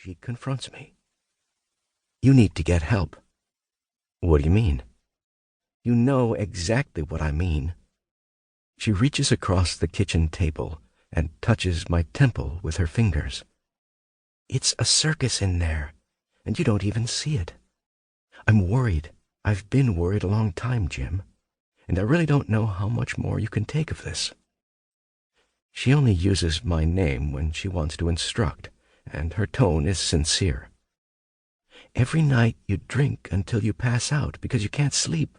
she confronts me. "You need to get help." "What do you mean?" "You know exactly what I mean." She reaches across the kitchen table and touches my temple with her fingers. "It's a circus in there, and you don't even see it. I'm worried. I've been worried a long time, Jim, and I really don't know how much more you can take of this." She only uses my name when she wants to instruct, and her tone is sincere. "Every night you drink until you pass out because you can't sleep,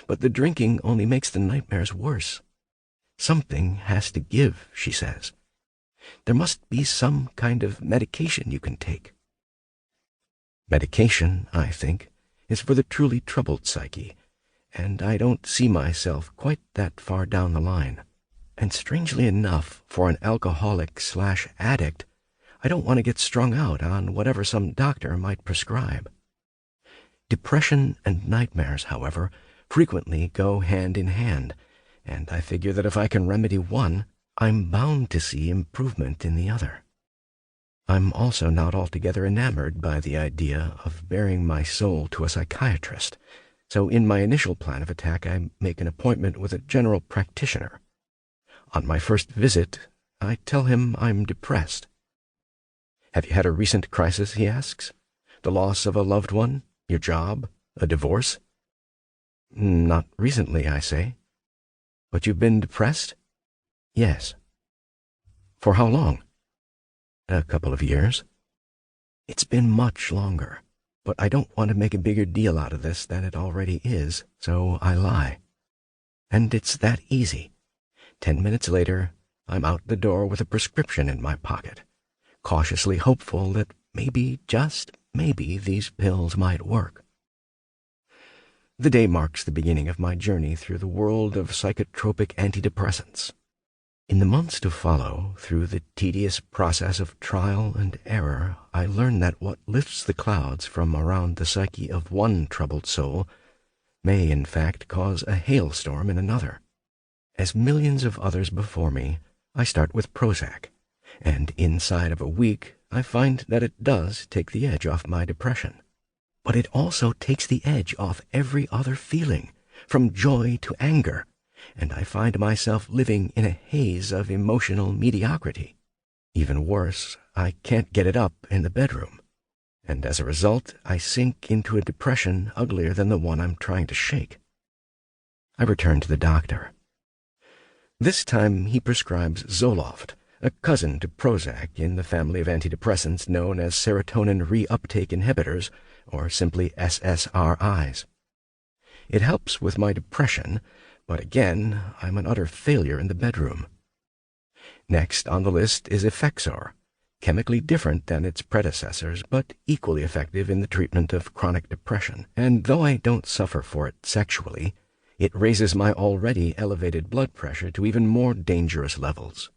but the drinking only makes the nightmares worse. Something has to give," she says. "There must be some kind of medication you can take." Medication, I think, is for the truly troubled psyche, and I don't see myself quite that far down the line. And strangely enough, for an alcoholic/addict, I don't want to get strung out on whatever some doctor might prescribe. Depression and nightmares, however, frequently go hand in hand, and I figure that if I can remedy one, I'm bound to see improvement in the other. I'm also not altogether enamored by the idea of bearing my soul to a psychiatrist, so in my initial plan of attack I make an appointment with a general practitioner. On my first visit, I tell him I'm depressed. "Have you had a recent crisis?" he asks. "The loss of a loved one? Your job? A divorce?" "Not recently," I say. "But you've been depressed?" "Yes." "For how long?" "A couple of years." "It's been much longer, but I don't want to make a bigger deal out of this than it already is, so I lie. And it's that easy. 10 minutes later, I'm out the door with a prescription in my pocket, cautiously hopeful that maybe, just maybe, these pills might work. The day marks the beginning of my journey through the world of psychotropic antidepressants. In the months to follow, through the tedious process of trial and error, I learn that what lifts the clouds from around the psyche of one troubled soul may, in fact, cause a hailstorm in another. As millions of others before me, I start with Prozac, and inside of a week I find that it does take the edge off my depression. But it also takes the edge off every other feeling, from joy to anger, and I find myself living in a haze of emotional mediocrity. Even worse, I can't get it up in the bedroom, and as a result I sink into a depression uglier than the one I'm trying to shake. I return to the doctor. This time he prescribes Zoloft, a cousin to Prozac in the family of antidepressants known as serotonin reuptake inhibitors, or simply SSRIs. It helps with my depression, but again, I'm an utter failure in the bedroom. Next on the list is Effexor, chemically different than its predecessors, but equally effective in the treatment of chronic depression, and though I don't suffer for it sexually, it raises my already elevated blood pressure to even more dangerous levels.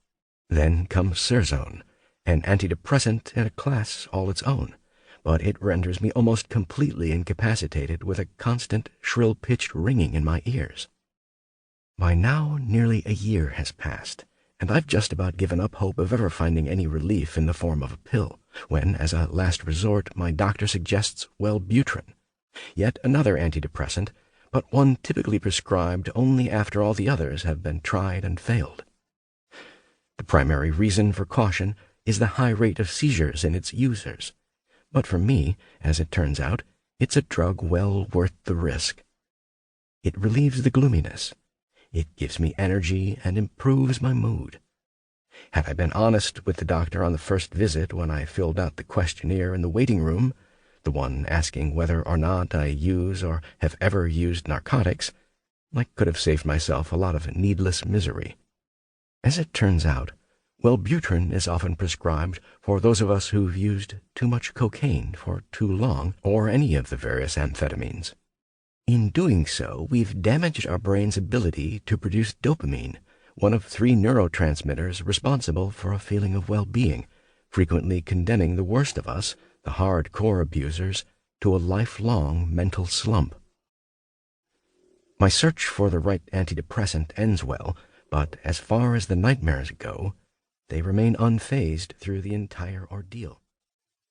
Then comes Serzone, an antidepressant in a class all its own, but it renders me almost completely incapacitated with a constant shrill-pitched ringing in my ears. By now nearly a year has passed, and I've just about given up hope of ever finding any relief in the form of a pill, when, as a last resort, my doctor suggests Wellbutrin, yet another antidepressant, but one typically prescribed only after all the others have been tried and failed. The primary reason for caution is the high rate of seizures in its users, but for me, as it turns out, it's a drug well worth the risk. It relieves the gloominess. It gives me energy and improves my mood. Had I been honest with the doctor on the first visit when I filled out the questionnaire in the waiting room, the one asking whether or not I use or have ever used narcotics, I could have saved myself a lot of needless misery. As it turns out, Wellbutrin is often prescribed for those of us who've used too much cocaine for too long, or any of the various amphetamines. In doing so, we've damaged our brain's ability to produce dopamine, one of 3 neurotransmitters responsible for a feeling of well-being, frequently condemning the worst of us, the hardcore abusers, to a lifelong mental slump. My search for the right antidepressant ends well, but as far as the nightmares go, they remain unfazed through the entire ordeal.